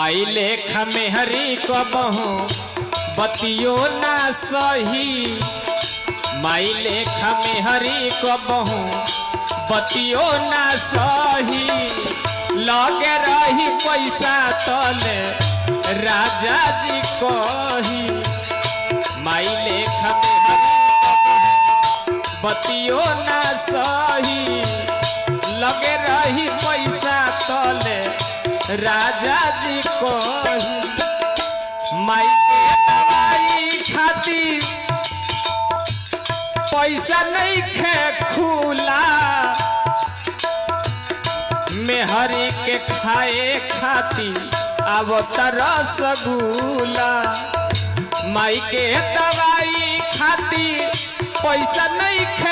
माई लेखा में हरी कबहू बतियो ना सही। माई लेखा में हरी कबहू बतियो ना सही। लगे रही पैसा तले राजा जी कही। माई लेखा में हरी कबहू बतियो ना सही। लगे रही पैसा तले राजा जी कही। माई के दवाई खातिर पैसा नहीं खे खुला। मेहरी के खाए खातिर अब रसगुल्ला। माई के दवाई खातिर पैसा नहीं खे